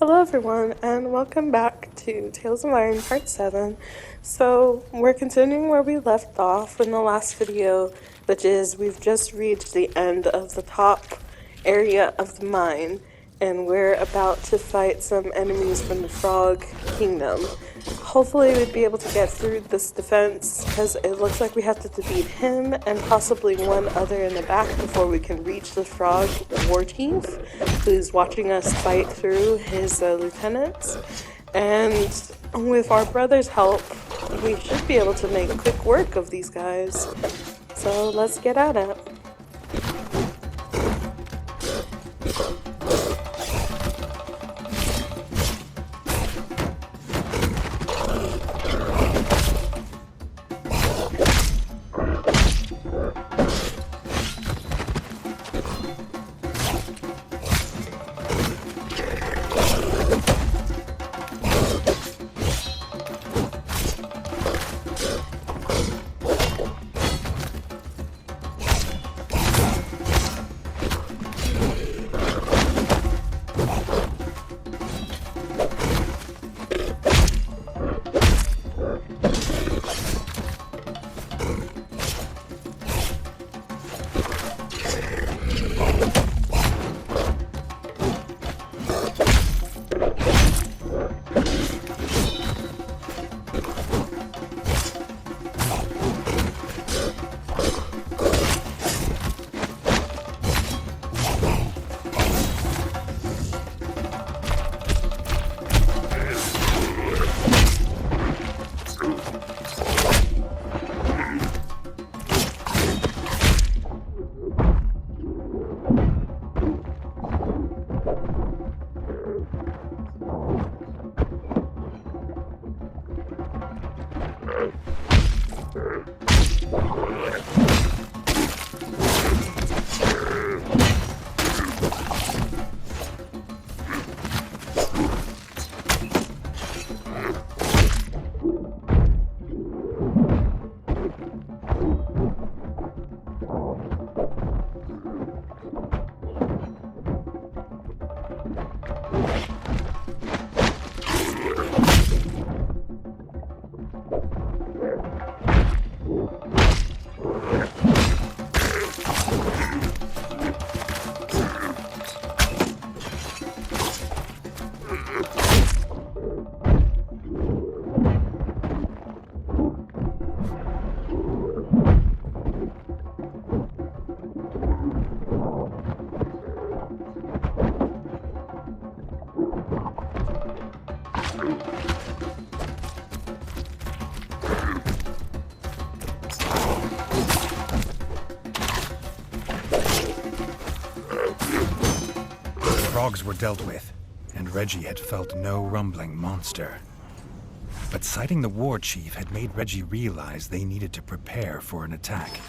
Hello everyone and welcome back to Tales of Iron Part 7. So we're continuing where we left off in the last video, which is we've just reached the end of the top area of the mine and we're about to fight some enemies from the Frog Kingdom. Hopefully we'd be able to get through this defense because it looks like we have to defeat him and possibly one other in the back before we can reach the Frog War Chief, who's watching us fight through his lieutenants. And with our brother's help, we should be able to make quick work of these guys. So let's get at it. Frogs were dealt with, and Reggie had felt no rumbling monster. But sighting the war chief had made Reggie realize they needed to prepare for an attack.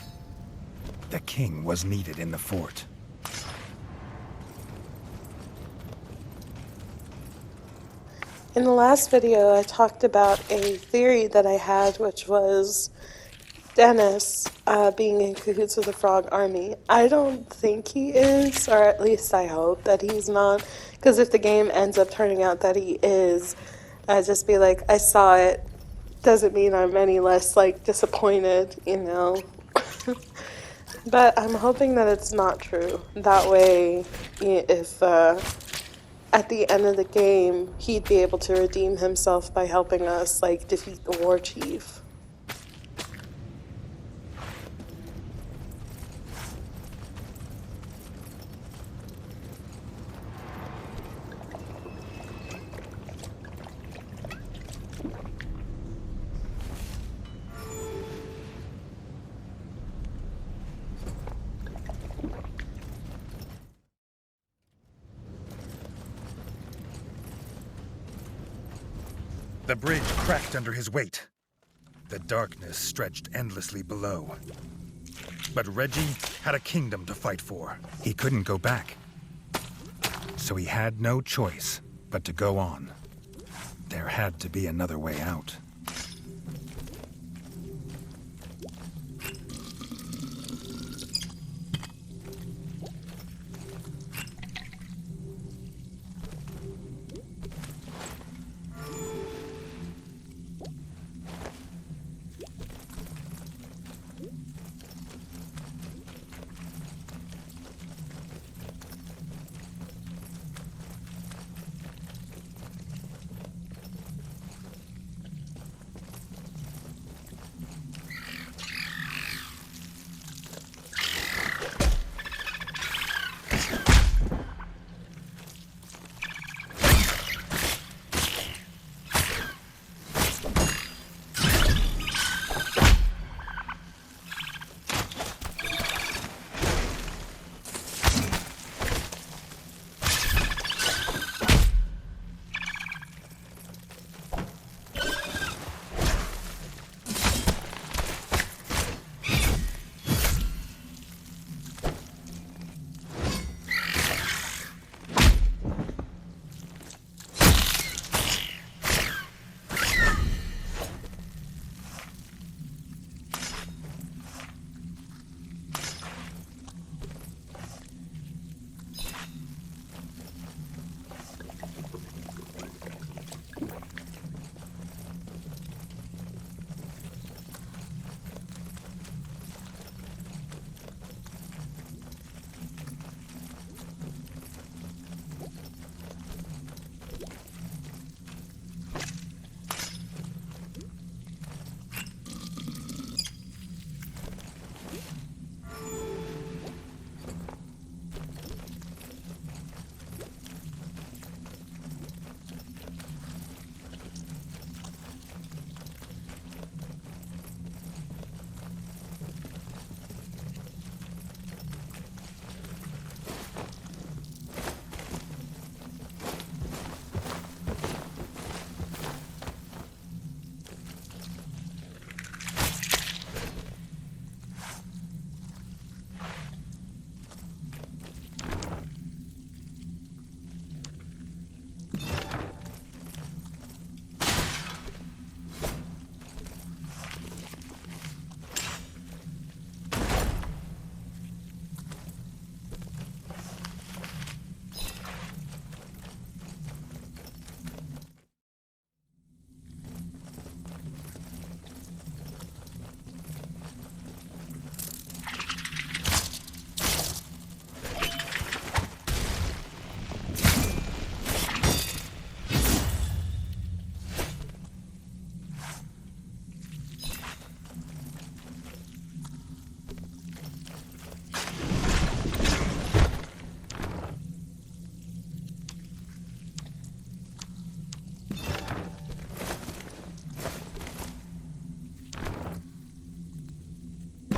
The king was needed in the fort. In the last video, I talked about a theory that I had, which was Dennis being in cahoots with the Frog Army. I don't think he is, or at least I hope that he's not, because if the game ends up turning out that he is, I'd just be like, I saw it. Doesn't mean I'm any less, like, disappointed, you know? But I'm hoping that it's not true. That way, if at the end of the game, he'd be able to redeem himself by helping us, like, defeat the war chief. The bridge cracked under his weight. The darkness stretched endlessly below. But Reggie had a kingdom to fight for. He couldn't go back. So he had no choice but to go on. There had to be another way out.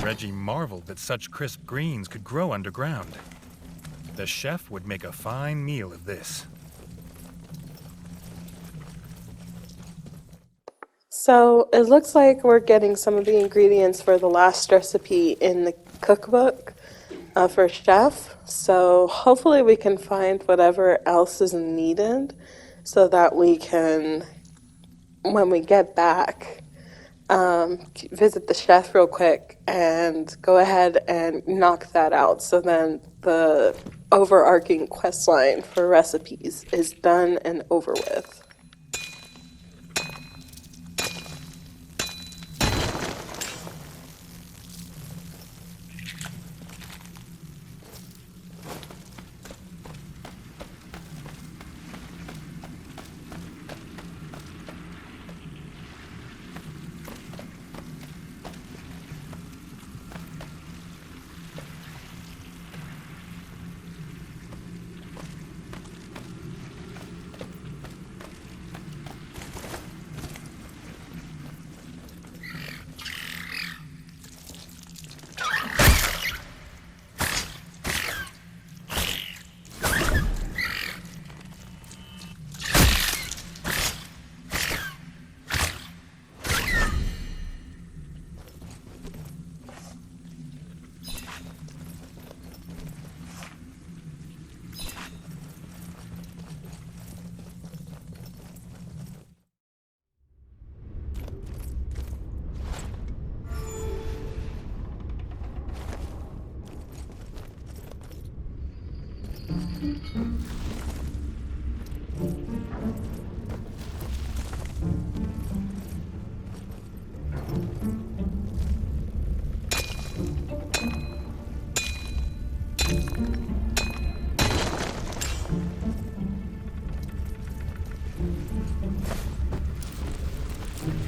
Reggie marveled that such crisp greens could grow underground. The chef would make a fine meal of this. So it looks like we're getting some of the ingredients for the last recipe in the cookbook for Chef. So hopefully we can find whatever else is needed so that we can, when we get back, visit the chef real quick and go ahead and knock that out. So then the overarching quest line for recipes is done and over with.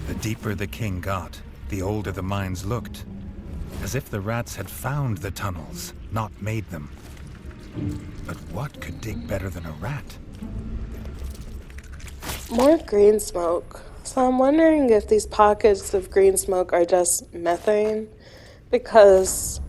The deeper the king got, the older the mines looked, as if the rats had found the tunnels, not made them. But what could dig better than a rat? More green smoke. So I'm wondering if these pockets of green smoke are just methane, because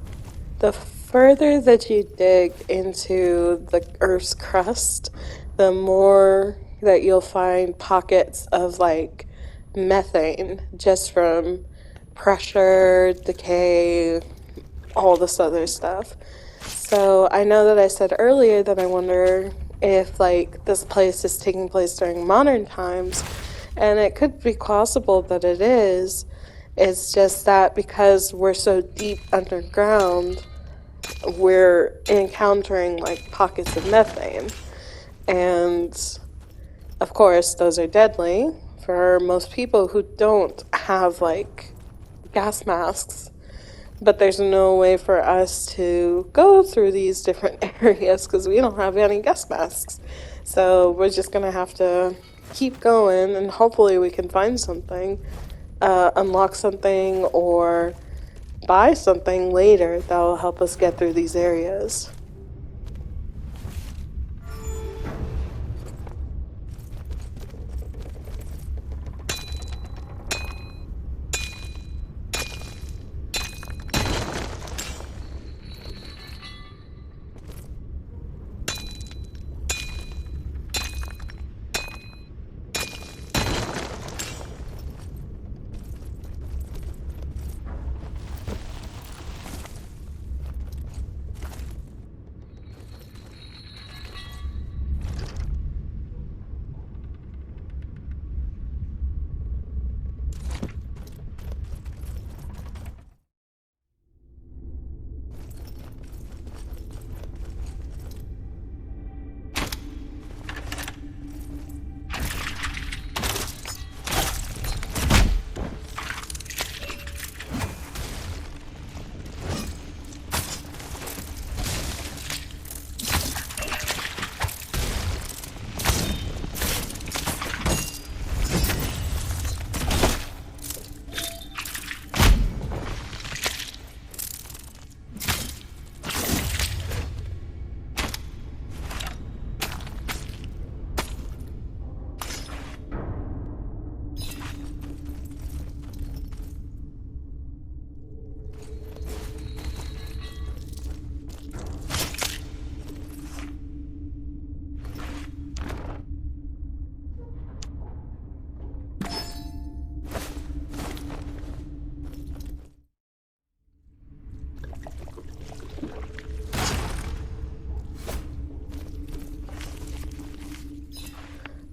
the further that you dig into the Earth's crust, the more that you'll find pockets of like methane just from pressure, decay, all this other stuff. So I know that I said earlier that I wonder if like this place is taking place during modern times, and it could be possible that it is. It's just that because we're so deep underground, we're encountering like pockets of methane. And of course, those are deadly for most people who don't have like gas masks. But there's no way for us to go through these different areas because we don't have any gas masks. So we're just gonna have to keep going, and hopefully we can find something, unlock something, or buy something later that will help us get through these areas.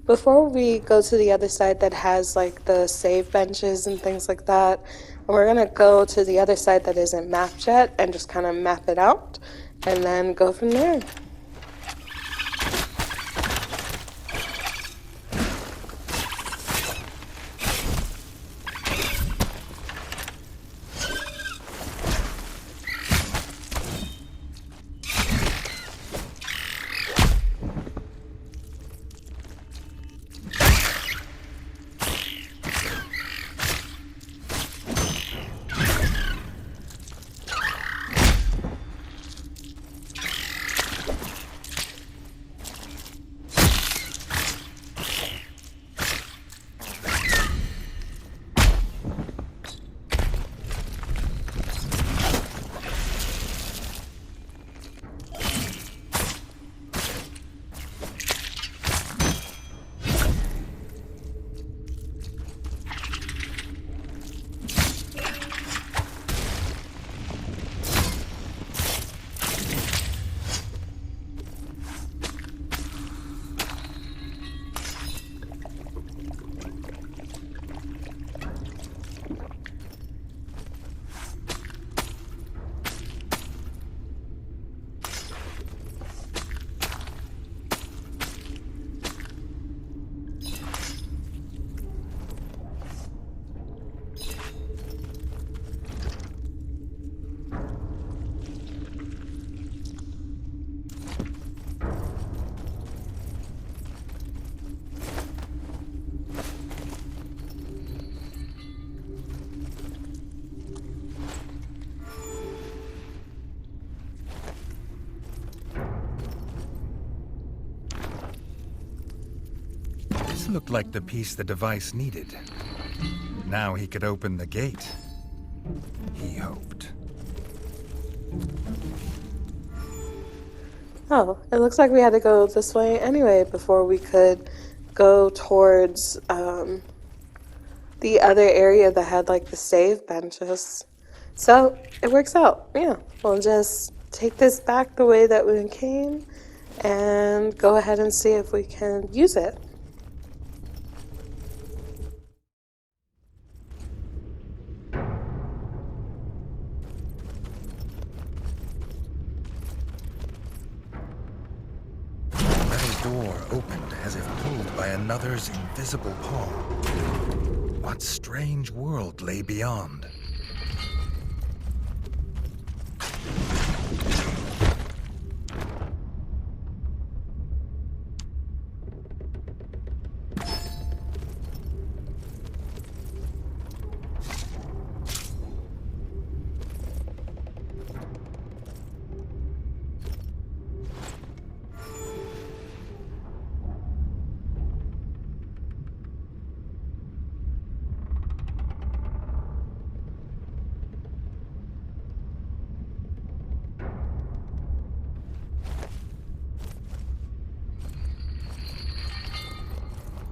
before we go to the other side that has like the save benches and things like that, we're gonna go to the other side that isn't mapped yet and just kind of map it out and then go from there. This looked like the piece the device needed. Now he could open the gate. He hoped. Oh, it looks like we had to go this way anyway before we could go towards the other area that had like the save benches. So it works out. Yeah, we'll just take this back the way that we came and go ahead and see if we can use it. Door opened as if pulled by another's invisible paw. What strange world lay beyond?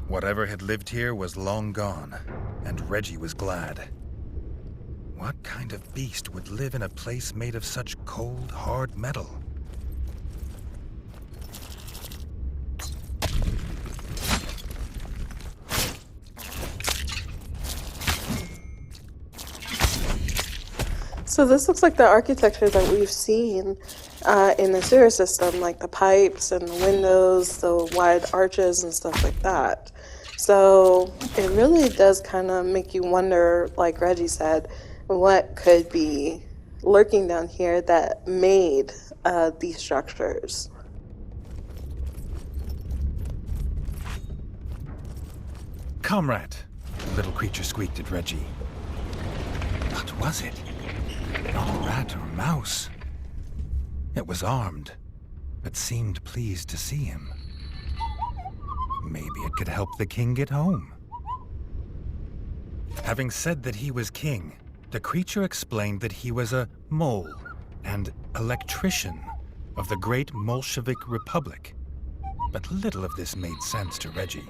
Whatever had lived here was long gone, and Reggie was glad. What kind of beast would live in a place made of such cold, hard metal? So this looks like the architecture that we've seen in the sewer system, like the pipes and the windows, the wide arches and stuff like that. So it really does kind of make you wonder, like Reggie said, what could be lurking down here that made these structures. Comrade, the little creature squeaked at Reggie. What was it? Not a rat or mouse. It was armed, but seemed pleased to see him. Maybe it could help the king get home. Having said that he was king, the creature explained that he was a mole and electrician of the great Bolshevik Republic. But little of this made sense to Reggie.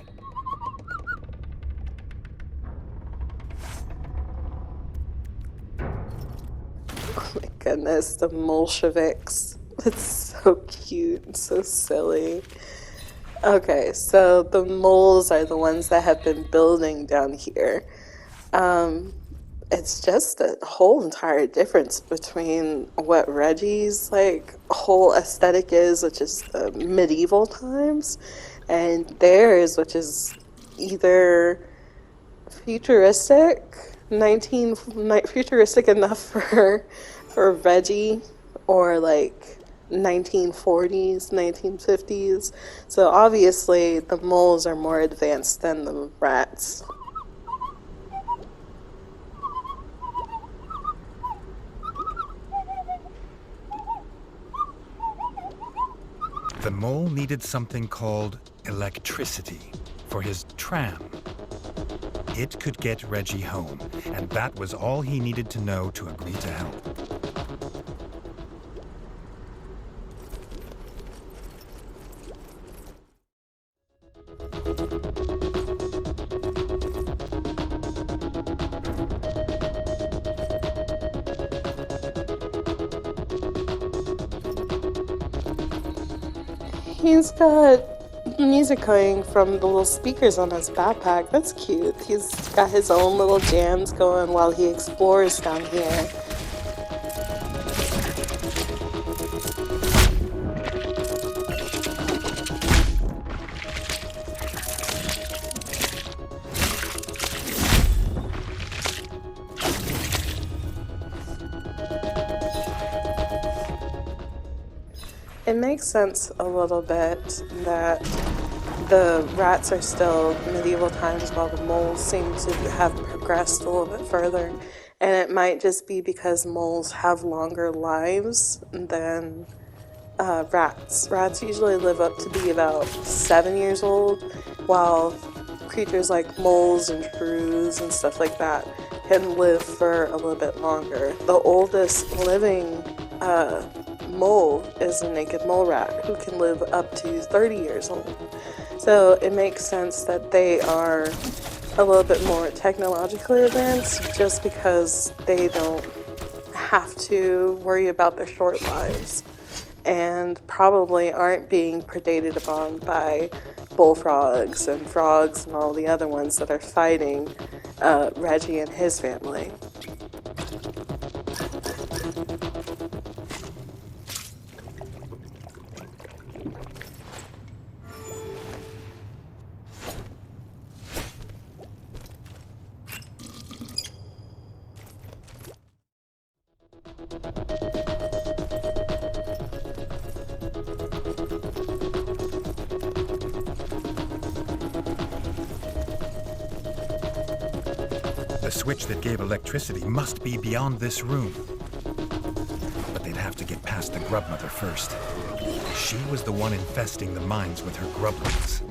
Oh my goodness, the Bolsheviks. It's so cute and so silly. Okay, so the moles are the ones that have been building down here. Um, it's just a whole entire difference between what Reggie's like whole aesthetic is, which is the medieval times, and theirs, which is either futuristic, futuristic enough for Reggie, or like 1940s, 1950s. So obviously the moles are more advanced than the rats. The mole needed something called electricity for his tram. It could get Reggie home, and that was all he needed to know to agree to help. He's got music coming from the little speakers on his backpack. That's cute. He's got his own little jams going while he explores down here. It makes sense a little bit that the rats are still medieval times while the moles seem to have progressed a little bit further. And it might just be because moles have longer lives than rats. Rats usually live up to be about 7 years old, while creatures like moles and shrews and stuff like that can live for a little bit longer. The oldest living mole is a naked mole rat who can live up to 30 years old. So it makes sense that they are a little bit more technologically advanced just because they don't have to worry about their short lives and probably aren't being predated upon by bullfrogs and frogs and all the other ones that are fighting Reggie and his family. The switch that gave electricity must be beyond this room. But they'd have to get past the grub mother first. She was the one infesting the mines with her grublings.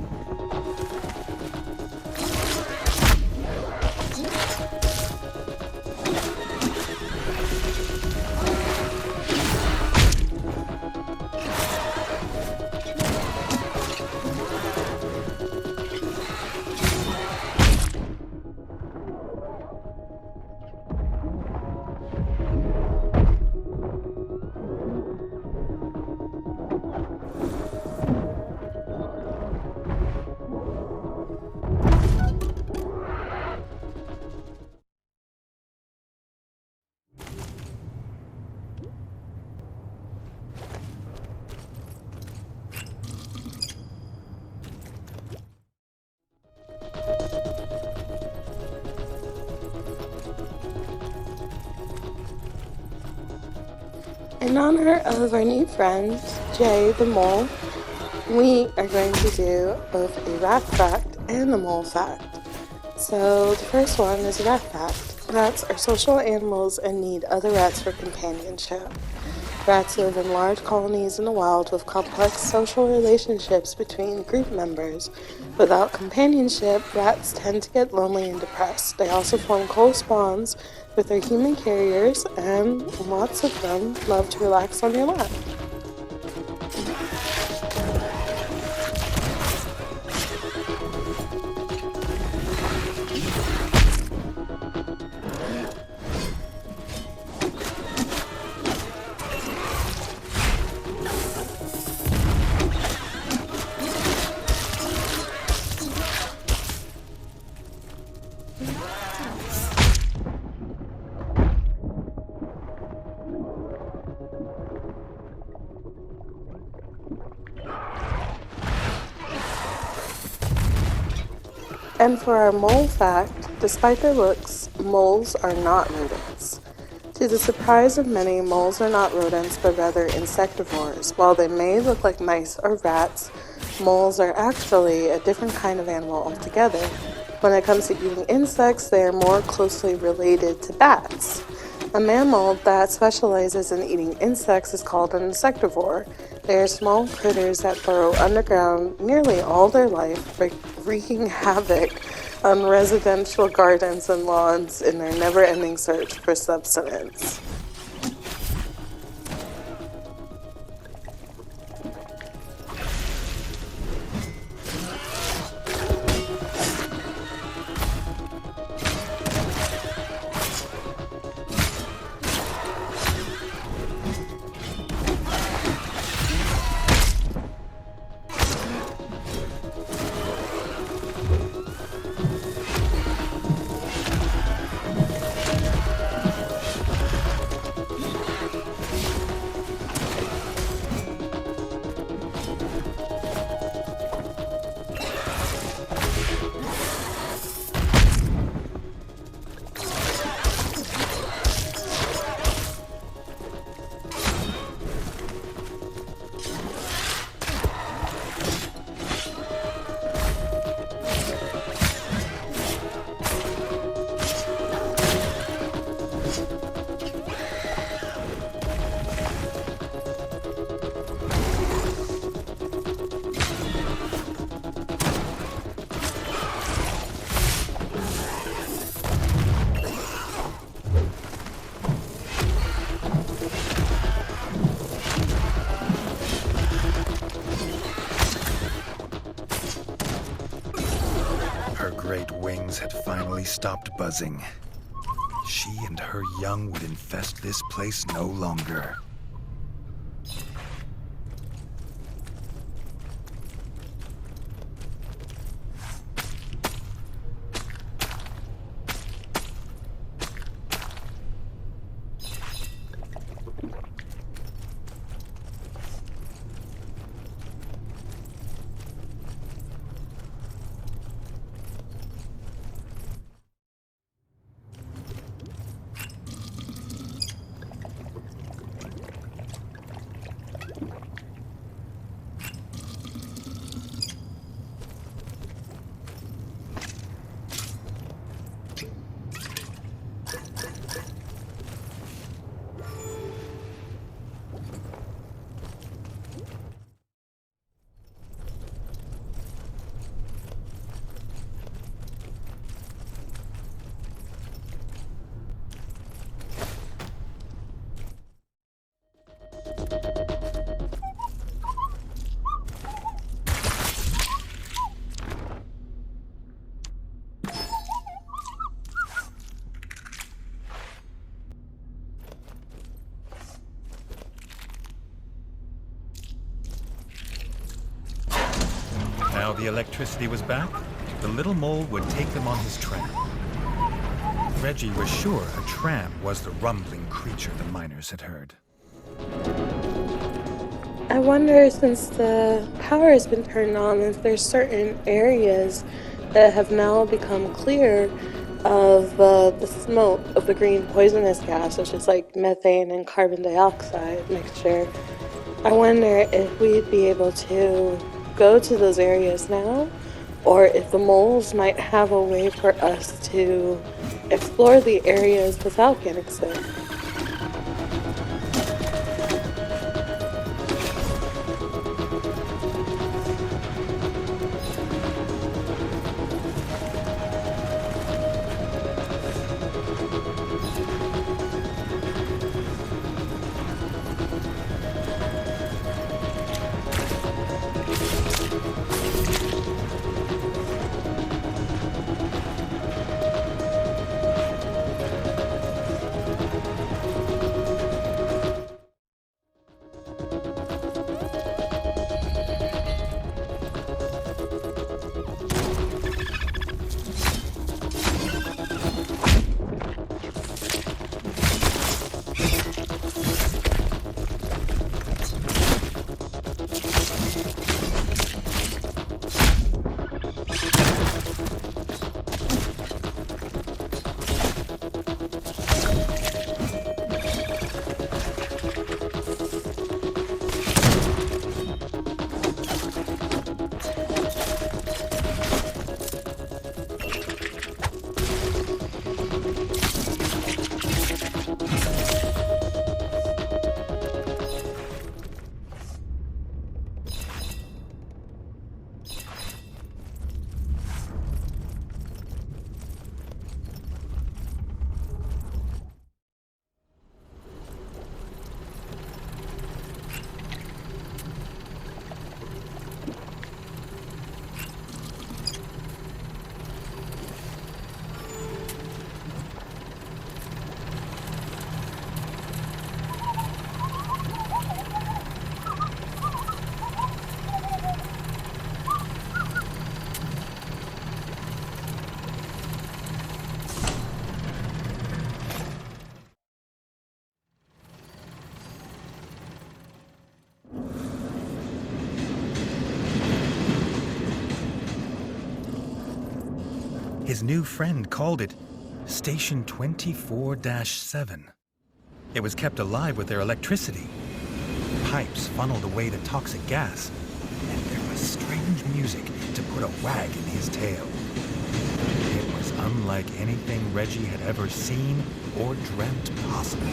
In honor of our new friend, Jay the Mole, we are going to do both a rat fact and a mole fact. So the first one is a rat fact. Rats are social animals and need other rats for companionship. Rats live in large colonies in the wild with complex social relationships between group members. Without companionship, rats tend to get lonely and depressed. They also form close bonds with their human carriers, and lots of them love to relax on your lap. And for our mole fact, despite their looks, moles are not rodents. To the surprise of many, moles are not rodents but rather insectivores. While they may look like mice or rats, moles are actually a different kind of animal altogether. When it comes to eating insects, they are more closely related to bats. A mammal that specializes in eating insects is called an insectivore. They are small critters that burrow underground nearly all their life, wreaking havoc on residential gardens and lawns in their never-ending search for sustenance. Her great wings had finally stopped buzzing. She and her young would infest this place no longer. Now the electricity was back, the little mole would take them on his tram. Reggie was sure a tram was the rumbling creature the miners had heard. I wonder, since the power has been turned on, if there's certain areas that have now become clear of the smoke of the green poisonous gas, which is like methane and carbon dioxide mixture. I wonder if we'd be able to go to those areas now, or if the moles might have a way for us to explore the areas without getting sick. His new friend called it Station 24-7. It was kept alive with their electricity. Pipes funneled away the toxic gas, and there was strange music to put a wag in his tail. It was unlike anything Reggie had ever seen or dreamt possible.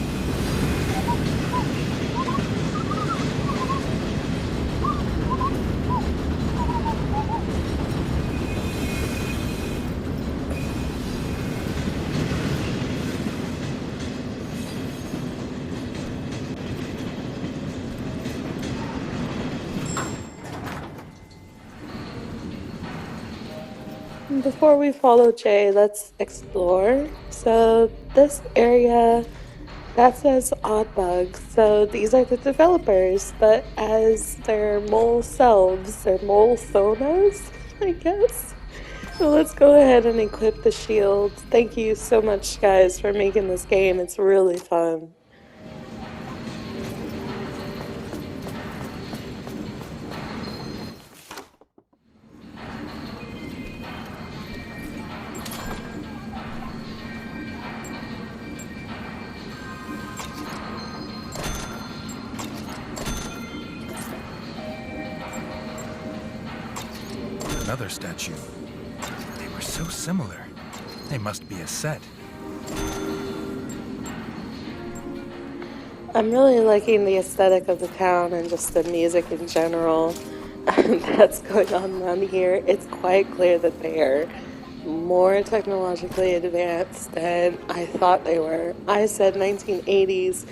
Before we follow Jay, let's explore. So this area, that says Odd Bugs. So these are the developers, but as their mole selves, their mole sonas, I guess. So let's go ahead and equip the shield. Thank you so much, guys, for making this game. It's really fun. Another statue. They were so similar. They must be a set. I'm really liking the aesthetic of the town and just the music in general that's going on around here. It's quite clear that they are more technologically advanced than I thought they were. I said 1980s.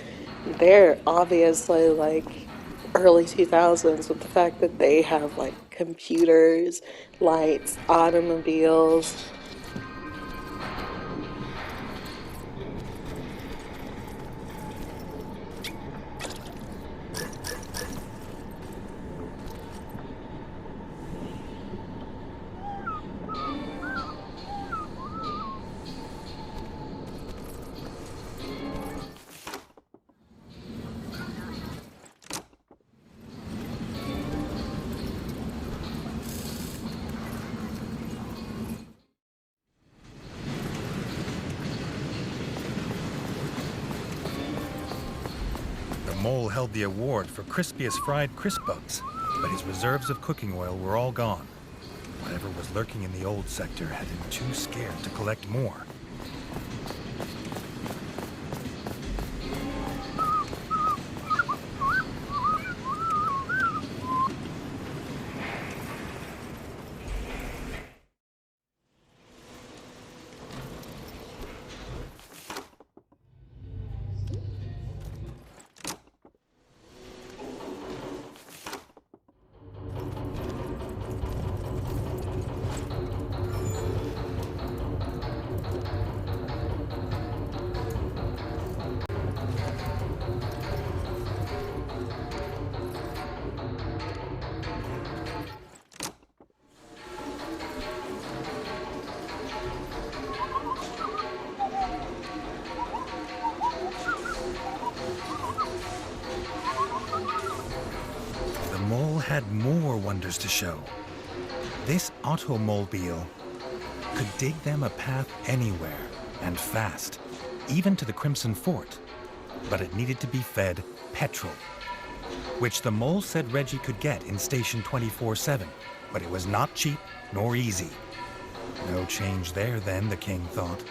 They're obviously like early 2000s with the fact that they have like computers, lights, automobiles. Mole held the award for crispiest fried crisp bugs, but his reserves of cooking oil were all gone. Whatever was lurking in the old sector had him too scared to collect more. Had more wonders to show. This automobile could dig them a path anywhere, and fast, even to the Crimson Fort. But it needed to be fed petrol, which the mole said Reggie could get in Station 24-7, but it was not cheap nor easy. No change there then, the king thought.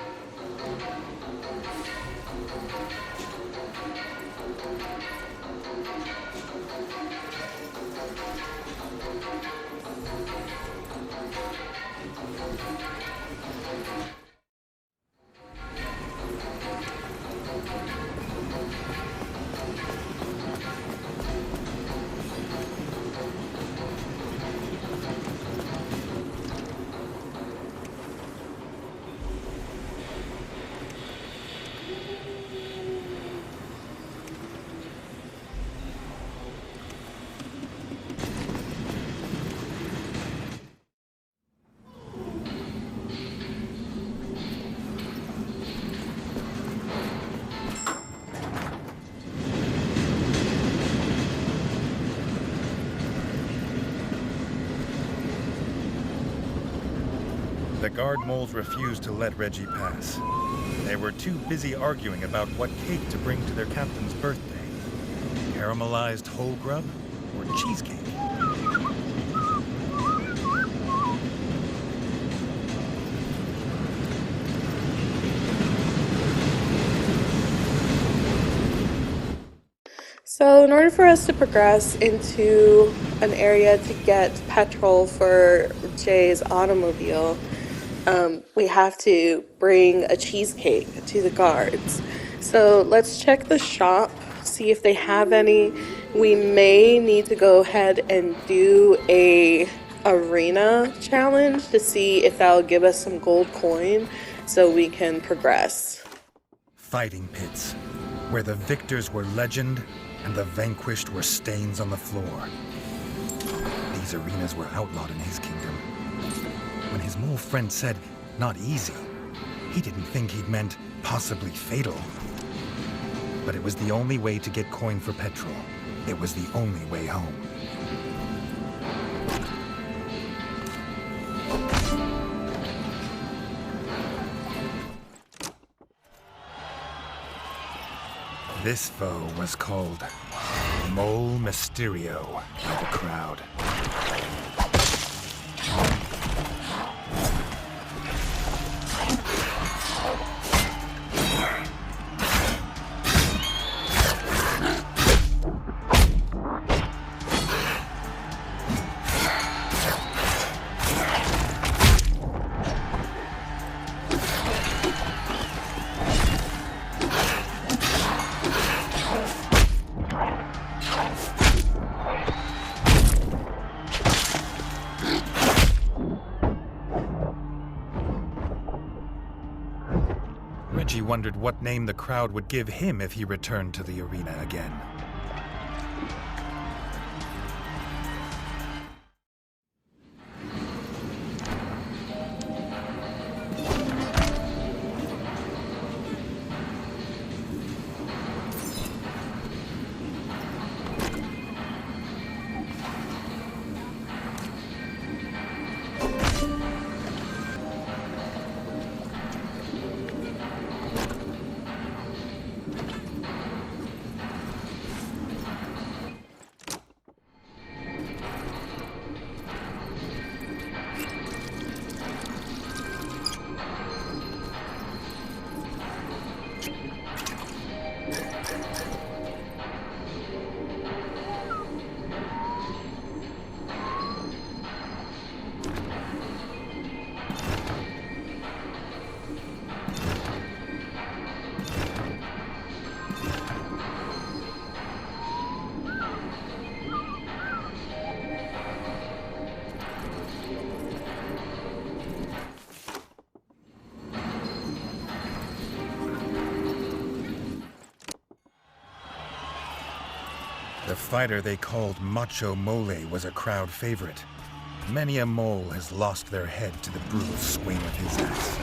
guard moles refused to let Reggie pass. They were too busy arguing about what cake to bring to their captain's birthday. Caramelized whole grub or cheesecake? So in order for us to progress into an area to get petrol for Jay's automobile, we have to bring a cheesecake to the guards. So let's check the shop, see if they have any. We may need to go ahead and do a arena challenge to see if that'll give us some gold coin so we can progress. Fighting pits, where the victors were legend and the vanquished were stains on the floor. These arenas were outlawed in his kingdom. When his mole friend said, "not easy," he didn't think he'd meant possibly fatal. But it was the only way to get coin for petrol. It was the only way home. This foe was called Mole Mysterio by the crowd. Reggie wondered what name the crowd would give him if he returned to the arena again. The fighter they called Macho Mole was a crowd favorite. Many a mole has lost their head to the brutal swing of his axe.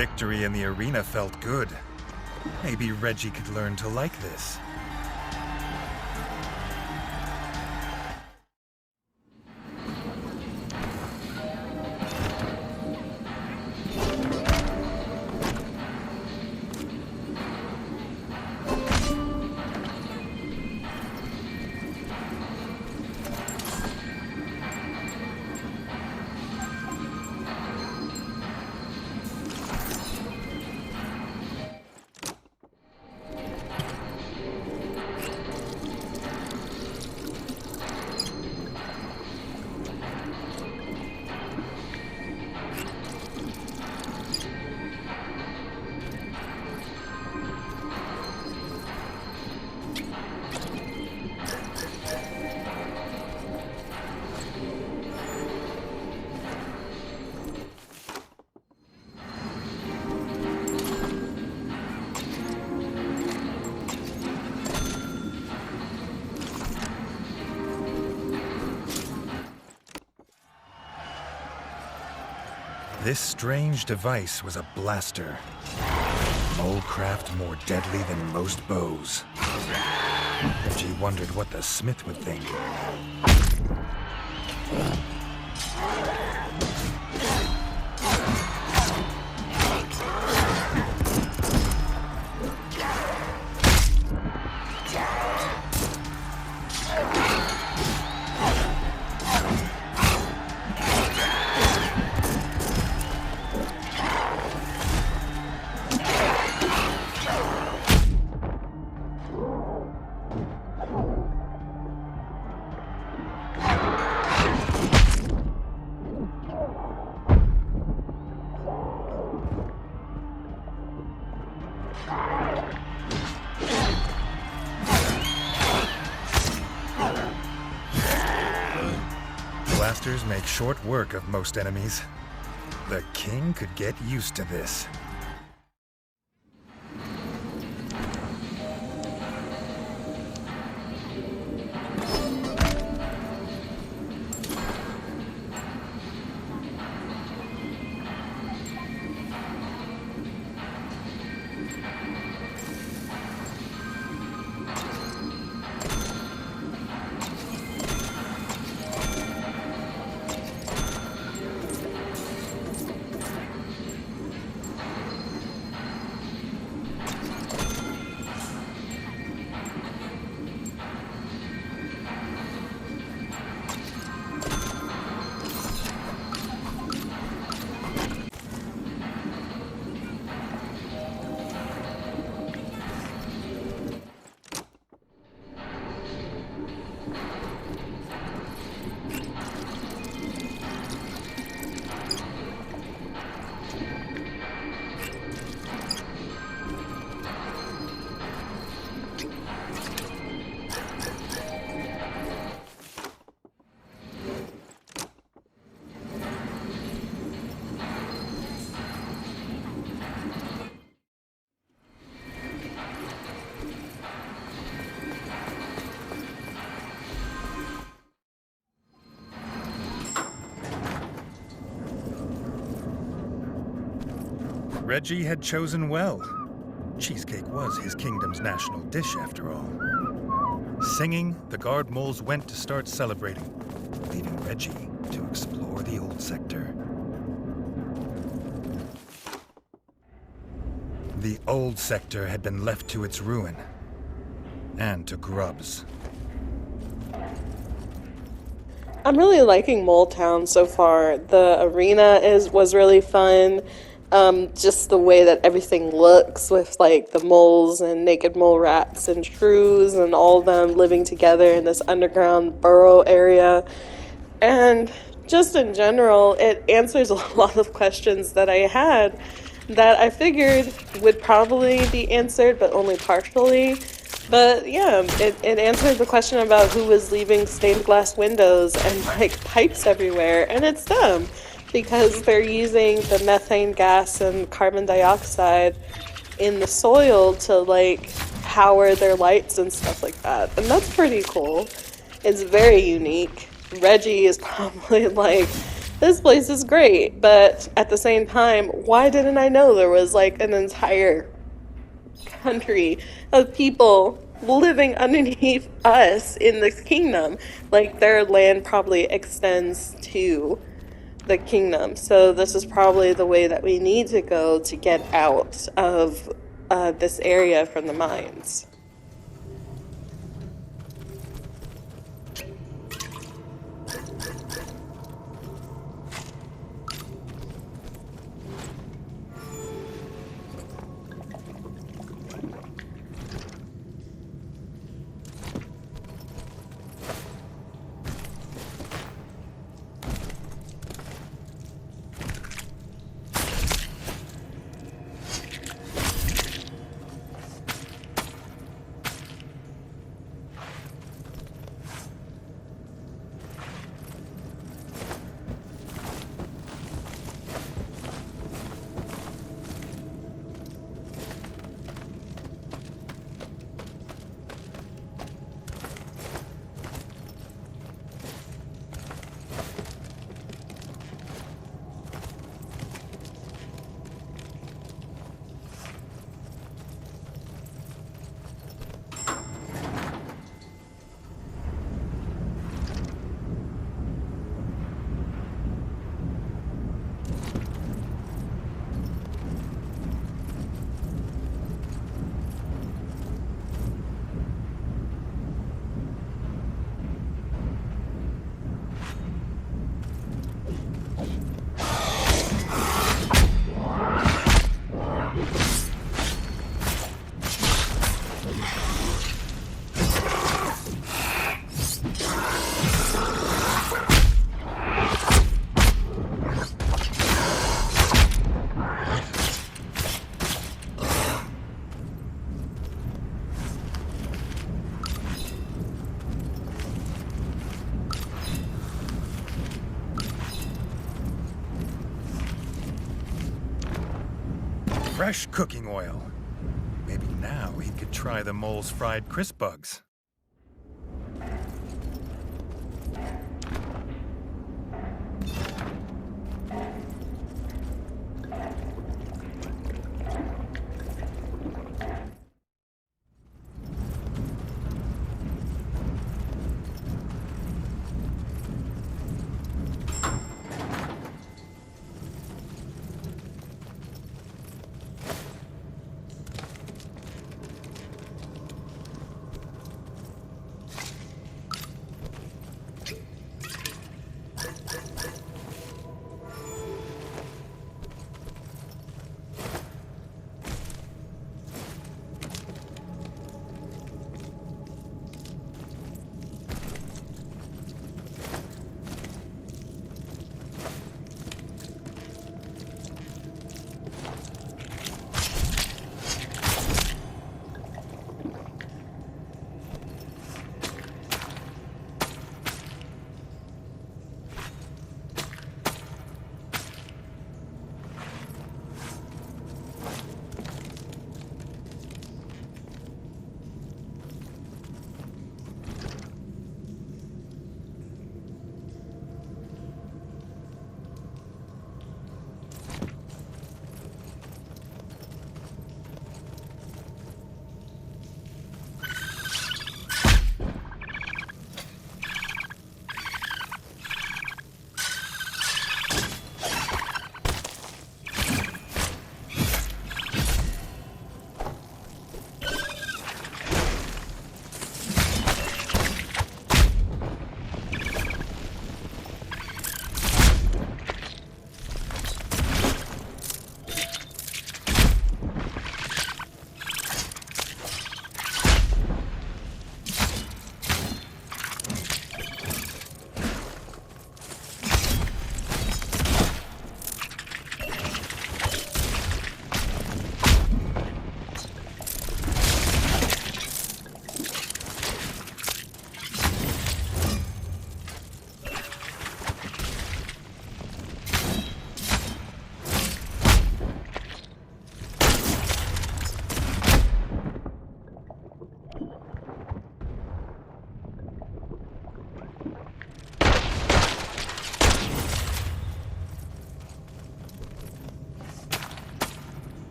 Victory in the arena felt good. Maybe Reggie could learn to like this. This strange device was a blaster. Molecraft more deadly than most bows. Reggie wondered what the smith would think. Blasters make short work of most enemies. The king could get used to this. Reggie had chosen well. Cheesecake was his kingdom's national dish, after all. Singing, the guard moles went to start celebrating, leaving Reggie to explore the old sector. The old sector had been left to its ruin, and to grubs. I'm really liking Mole Town so far. The arena was really fun. Just the way that everything looks with like the moles and naked mole rats and shrews and all of them living together in this underground burrow area. And just in general, it answers a lot of questions that I had that I figured would probably be answered, but only partially. But yeah, it answered the question about who was leaving stained glass windows and like pipes everywhere, and it's them. Because they're using the methane gas and carbon dioxide in the soil to like power their lights and stuff like that. And that's pretty cool. It's very unique. Reggie is probably like this place is great, but at the same time, why didn't I know there was like an entire country of people living underneath us in this kingdom? Like their land probably extends to the kingdom. So this is probably the way that we need to go to get out of this area from the mines. Fresh cooking oil. Maybe now he could try the mole's fried crisp bugs.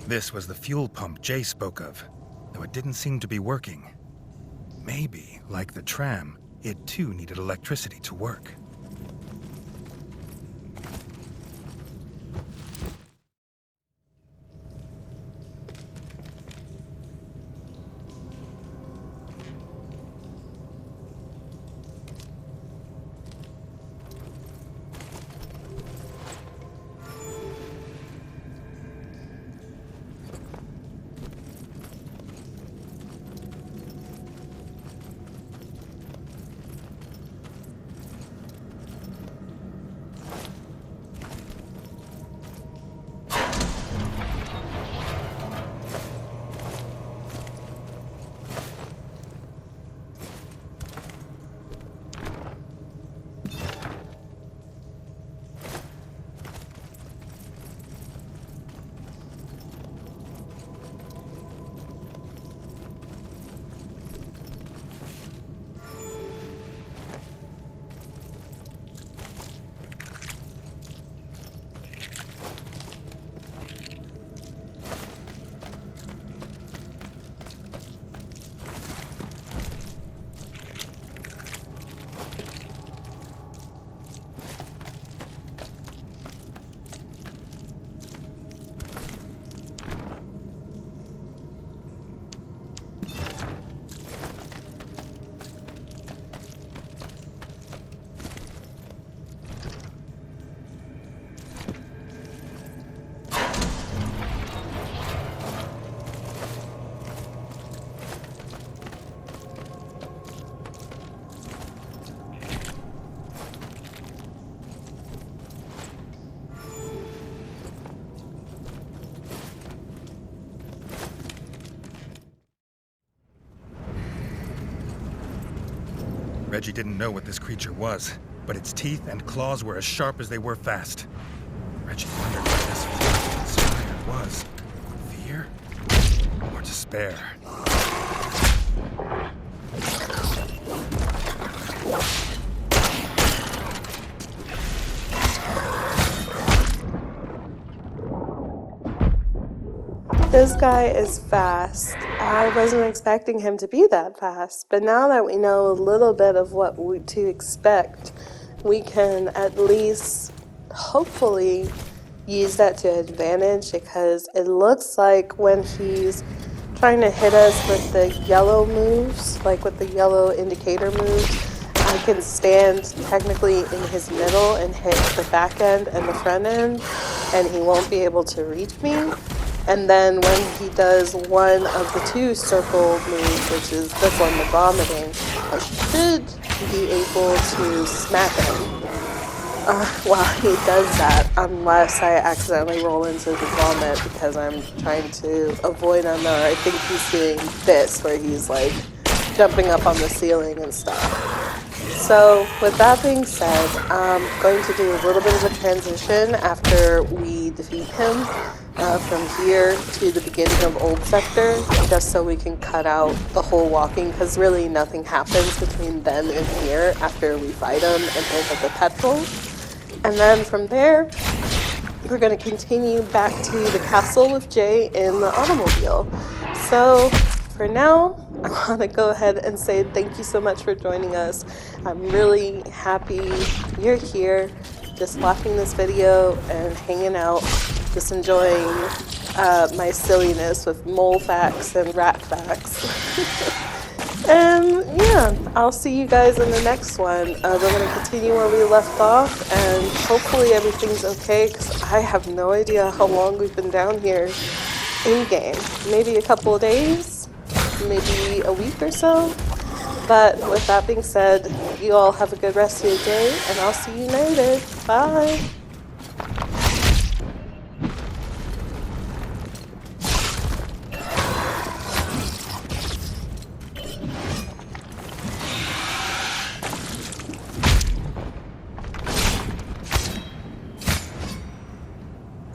This was the fuel pump Jay spoke of, though it didn't seem to be working. Maybe, like the tram, it too needed electricity to work. Reggie didn't know what this creature was, but its teeth and claws were as sharp as they were fast. Reggie wondered what this feeling inspired was. Fear? Or despair? This guy is fast. I wasn't expecting him to be that fast, but now that we know a little bit of what to expect, we can at least hopefully use that to advantage, because it looks like when he's trying to hit us with the yellow moves, like with the yellow indicator moves, I can stand technically in his middle and hit the back end and the front end, and he won't be able to reach me. And then when he does one of the two circle moves, which is this one, the vomiting, I should be able to smack him while he does that, unless I accidentally roll into the vomit because I'm trying to avoid him, or I think he's doing this, where he's like jumping up on the ceiling and stuff. So with that being said, I'm going to do a little bit of a transition after we defeat him from here to the beginning of Old Sector, just so we can cut out the whole walking, because really nothing happens between then and here after we fight him and pick up the petrol. And then from there, we're going to continue back to the castle with Jay in the automobile. So for now, I want to go ahead and say thank you so much for joining us. I'm really happy you're here, just watching this video and hanging out, just enjoying my silliness with mole facts and rat facts. And yeah, I'll see you guys in the next one. We're going to continue where we left off, and hopefully everything's okay, because I have no idea how long we've been down here in-game. Maybe a couple of days, maybe a week or so. But with that being said, you all have a good rest of your day, and I'll see you later. Bye!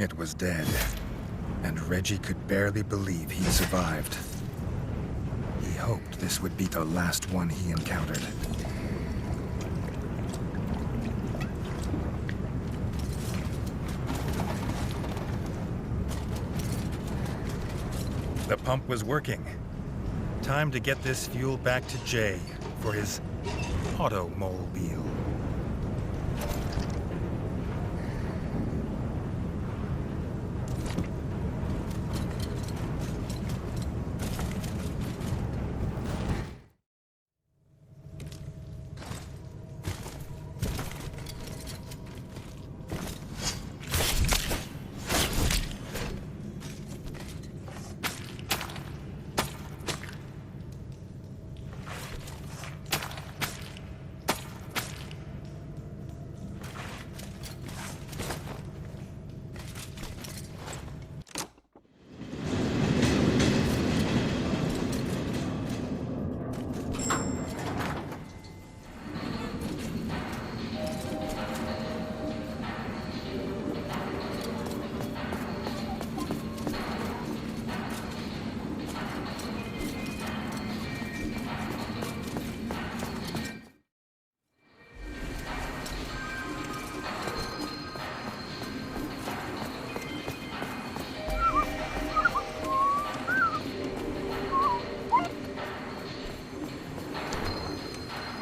It was dead, and Reggie could barely believe he'd survived. He hoped this would be the last one he encountered. The pump was working. Time to get this fuel back to Jay for his automobile.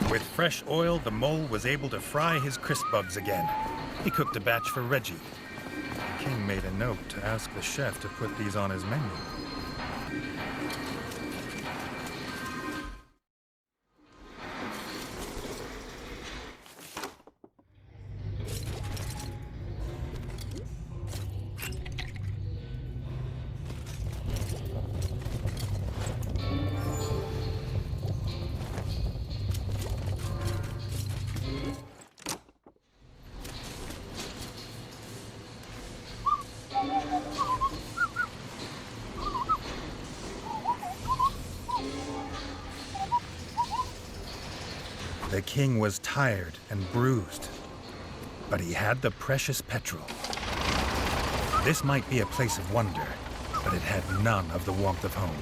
With fresh oil, the mole was able to fry his crisp bugs again. He cooked a batch for Reggie. The king made a note to ask the chef to put these on his menu. The king was tired and bruised, but he had the precious petrol. This might be a place of wonder, but it had none of the warmth of home.